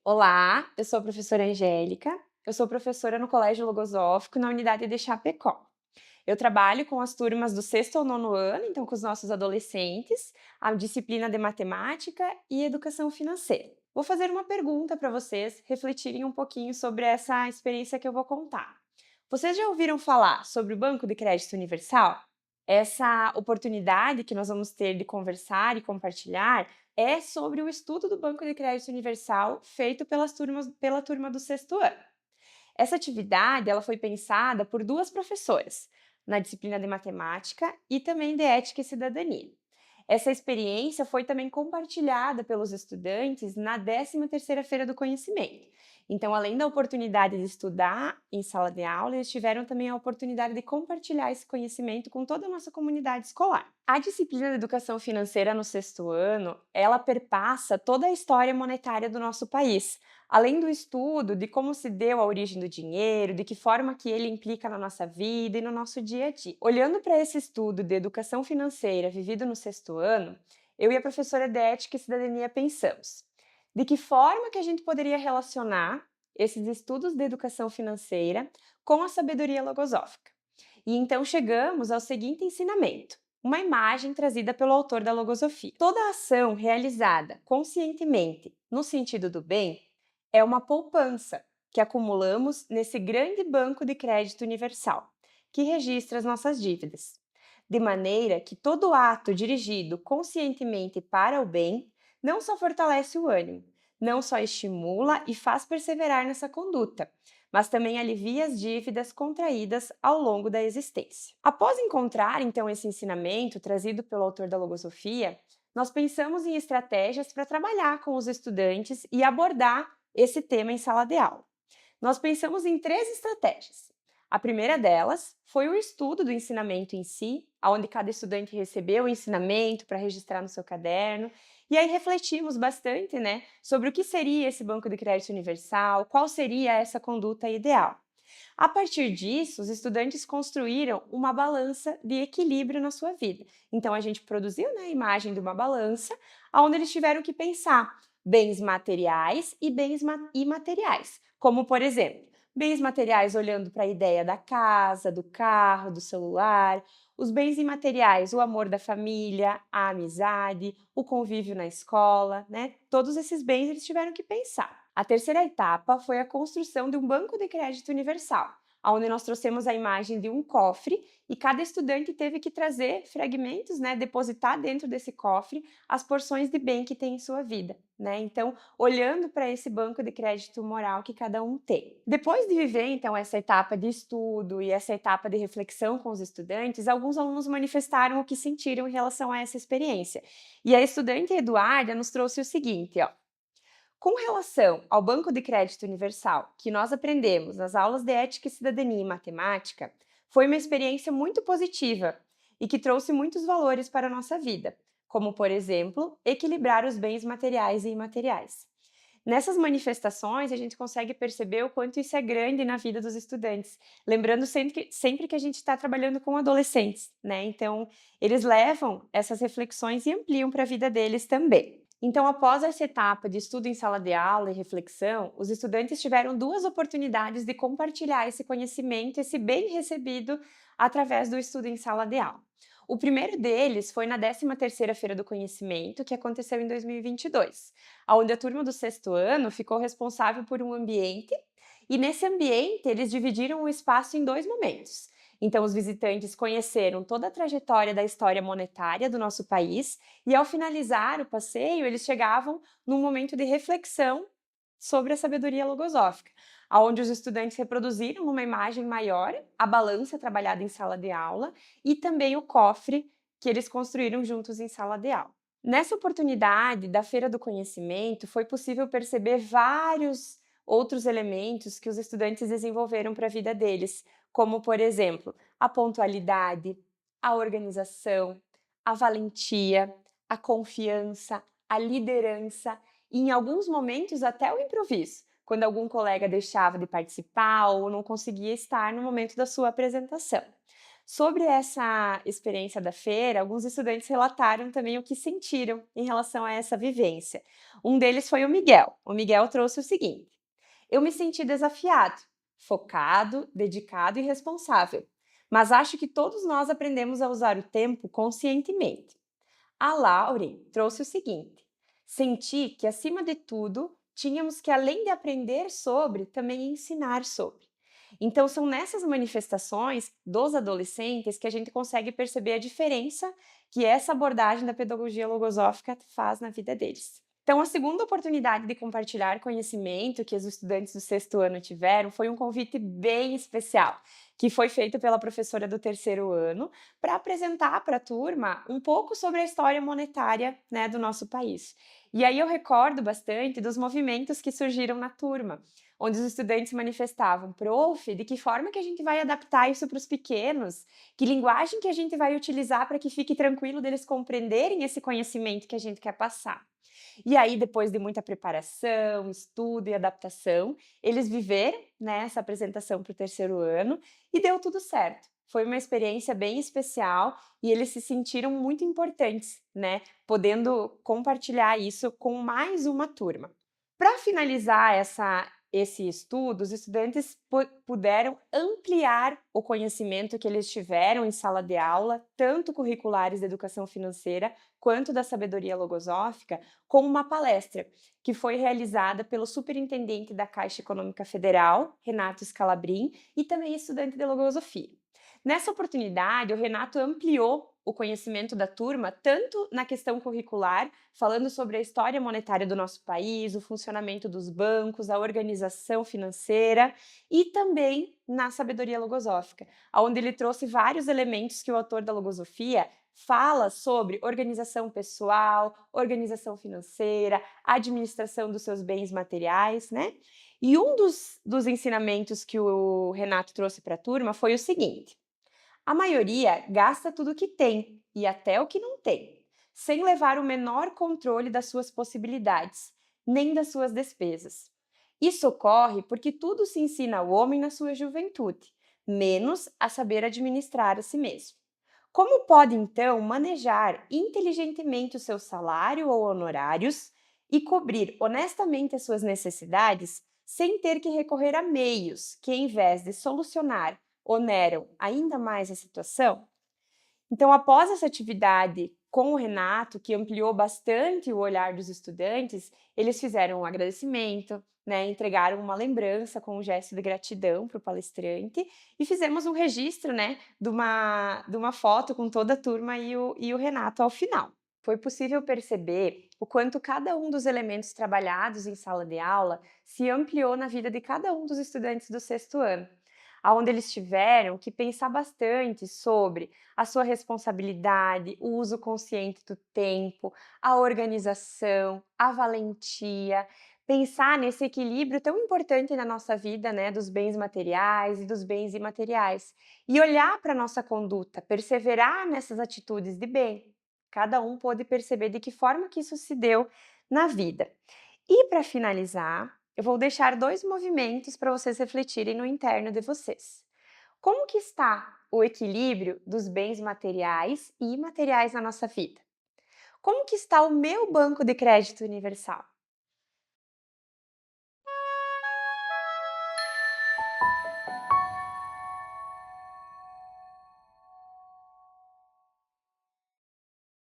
Olá, eu sou a professora Angélica, eu sou professora no Colégio Logosófico, na unidade de Chapecó. Eu trabalho com as turmas do sexto ao nono ano, então com os nossos adolescentes, a disciplina de matemática e educação financeira. Vou fazer uma pergunta para vocês refletirem um pouquinho sobre essa experiência que eu vou contar. Vocês já ouviram falar sobre o Banco de Crédito Universal? Essa oportunidade que nós vamos ter de conversar e compartilhar é sobre o estudo do Banco de Crédito Universal feito pela turma do sexto ano. Essa atividade ela foi pensada por duas professoras, na disciplina de matemática e também de ética e cidadania. Essa experiência foi também compartilhada pelos estudantes na 13ª Feira do Conhecimento. Então, além da oportunidade de estudar em sala de aula, eles tiveram também a oportunidade de compartilhar esse conhecimento com toda a nossa comunidade escolar. A disciplina de educação financeira no sexto ano, ela perpassa toda a história monetária do nosso país, além do estudo de como se deu a origem do dinheiro, de que forma que ele implica na nossa vida e no nosso dia a dia. Olhando para esse estudo de educação financeira vivido no sexto ano, eu e a professora de Ética e Cidadania pensamos de que forma que a gente poderia relacionar esses estudos de educação financeira com a sabedoria logosófica. E então chegamos ao seguinte ensinamento, uma imagem trazida pelo autor da logosofia. Toda ação realizada conscientemente no sentido do bem é uma poupança que acumulamos nesse grande banco de crédito universal, que registra as nossas dívidas. De maneira que todo ato dirigido conscientemente para o bem não só fortalece o ânimo, não só estimula e faz perseverar nessa conduta, mas também alivia as dívidas contraídas ao longo da existência. Após encontrar então esse ensinamento trazido pelo autor da logosofia, nós pensamos em estratégias para trabalhar com os estudantes e abordar esse tema em sala de aula. Nós pensamos em três estratégias. A primeira delas foi o estudo do ensinamento em si, onde cada estudante recebeu o ensinamento para registrar no seu caderno, e aí refletimos bastante, sobre o que seria esse banco de crédito universal, qual seria essa conduta ideal. A partir disso, os estudantes construíram uma balança de equilíbrio na sua vida. Então, a gente produziu, a imagem de uma balança, onde eles tiveram que pensar bens materiais e bens imateriais, como, por exemplo, bens materiais olhando para a ideia da casa, do carro, do celular, os bens imateriais, o amor da família, a amizade, o convívio na escola, Todos esses bens eles tiveram que pensar. A terceira etapa foi a construção de um banco de crédito universal, onde nós trouxemos a imagem de um cofre e cada estudante teve que trazer fragmentos, depositar dentro desse cofre as porções de bem que tem em sua vida. Então, olhando para esse banco de crédito moral que cada um tem. Depois de viver, então, essa etapa de estudo e essa etapa de reflexão com os estudantes, alguns alunos manifestaram o que sentiram em relação a essa experiência. E a estudante Eduarda nos trouxe o seguinte, ó. Com relação ao Banco de Crédito Universal, que nós aprendemos nas aulas de Ética e Cidadania e Matemática, foi uma experiência muito positiva e que trouxe muitos valores para a nossa vida, como, por exemplo, equilibrar os bens materiais e imateriais. Nessas manifestações, a gente consegue perceber o quanto isso é grande na vida dos estudantes, lembrando sempre que a gente está trabalhando com adolescentes, Então, eles levam essas reflexões e ampliam para a vida deles também. Então, após essa etapa de estudo em sala de aula e reflexão, os estudantes tiveram duas oportunidades de compartilhar esse conhecimento, esse bem recebido através do estudo em sala de aula. O primeiro deles foi na 13ª Feira do Conhecimento, que aconteceu em 2022, onde a turma do sexto ano ficou responsável por um ambiente, e nesse ambiente eles dividiram o espaço em dois momentos. Então, os visitantes conheceram toda a trajetória da história monetária do nosso país e, ao finalizar o passeio, eles chegavam num momento de reflexão sobre a sabedoria logosófica, onde os estudantes reproduziram numa imagem maior a balança trabalhada em sala de aula e também o cofre que eles construíram juntos em sala de aula. Nessa oportunidade da Feira do Conhecimento, foi possível perceber vários outros elementos que os estudantes desenvolveram para a vida deles, como, por exemplo, a pontualidade, a organização, a valentia, a confiança, a liderança e, em alguns momentos, até o improviso, quando algum colega deixava de participar ou não conseguia estar no momento da sua apresentação. Sobre essa experiência da feira, alguns estudantes relataram também o que sentiram em relação a essa vivência. Um deles foi o Miguel. O Miguel trouxe o seguinte: eu me senti desafiado, focado, dedicado e responsável, mas acho que todos nós aprendemos a usar o tempo conscientemente. A Lauren trouxe o seguinte: senti que, acima de tudo, tínhamos que, além de aprender sobre, também ensinar sobre. Então, são nessas manifestações dos adolescentes que a gente consegue perceber a diferença que essa abordagem da pedagogia logosófica faz na vida deles. Então, a segunda oportunidade de compartilhar conhecimento que os estudantes do sexto ano tiveram foi um convite bem especial, que foi feito pela professora do terceiro ano para apresentar para a turma um pouco sobre a história monetária, né, do nosso país. E aí eu recordo bastante dos movimentos que surgiram na turma, onde os estudantes manifestavam: prof, de que forma que a gente vai adaptar isso para os pequenos? Que linguagem que a gente vai utilizar para que fique tranquilo deles compreenderem esse conhecimento que a gente quer passar? E aí, depois de muita preparação, estudo e adaptação, eles viveram, né, essa apresentação para o terceiro ano e deu tudo certo. Foi uma experiência bem especial e eles se sentiram muito importantes, né, podendo compartilhar isso com mais uma turma. Para finalizar esse estudo, os estudantes puderam ampliar o conhecimento que eles tiveram em sala de aula, tanto curriculares da educação financeira quanto da sabedoria logosófica, com uma palestra que foi realizada pelo superintendente da Caixa Econômica Federal, Renato Scalabrin, e também estudante de logosofia. Nessa oportunidade, o Renato ampliou o conhecimento da turma, tanto na questão curricular, falando sobre a história monetária do nosso país, o funcionamento dos bancos, a organização financeira, e também na sabedoria logosófica, onde ele trouxe vários elementos que o autor da logosofia fala sobre organização pessoal, organização financeira, administração dos seus bens materiais, né? E um dos ensinamentos que o Renato trouxe para a turma foi o seguinte: a maioria gasta tudo o que tem e até o que não tem, sem levar o menor controle das suas possibilidades, nem das suas despesas. Isso ocorre porque tudo se ensina ao homem na sua juventude, menos a saber administrar a si mesmo. Como pode então manejar inteligentemente o seu salário ou honorários e cobrir honestamente as suas necessidades sem ter que recorrer a meios que, em vez de solucionar, oneram ainda mais a situação? Então, após essa atividade com o Renato, que ampliou bastante o olhar dos estudantes, eles fizeram um agradecimento, né, entregaram uma lembrança com um gesto de gratidão para o palestrante e fizemos um registro, né, de uma foto com toda a turma e o Renato ao final. Foi possível perceber o quanto cada um dos elementos trabalhados em sala de aula se ampliou na vida de cada um dos estudantes do sexto ano, aonde eles tiveram que pensar bastante sobre a sua responsabilidade, o uso consciente do tempo, a organização, a valentia, pensar nesse equilíbrio tão importante na nossa vida, né, dos bens materiais e dos bens imateriais, e olhar para a nossa conduta, perseverar nessas atitudes de bem. Cada um pôde perceber de que forma que isso se deu na vida. E para finalizar, eu vou deixar dois movimentos para vocês refletirem no interno de vocês. Como que está o equilíbrio dos bens materiais e imateriais na nossa vida? Como que está o meu banco de crédito universal?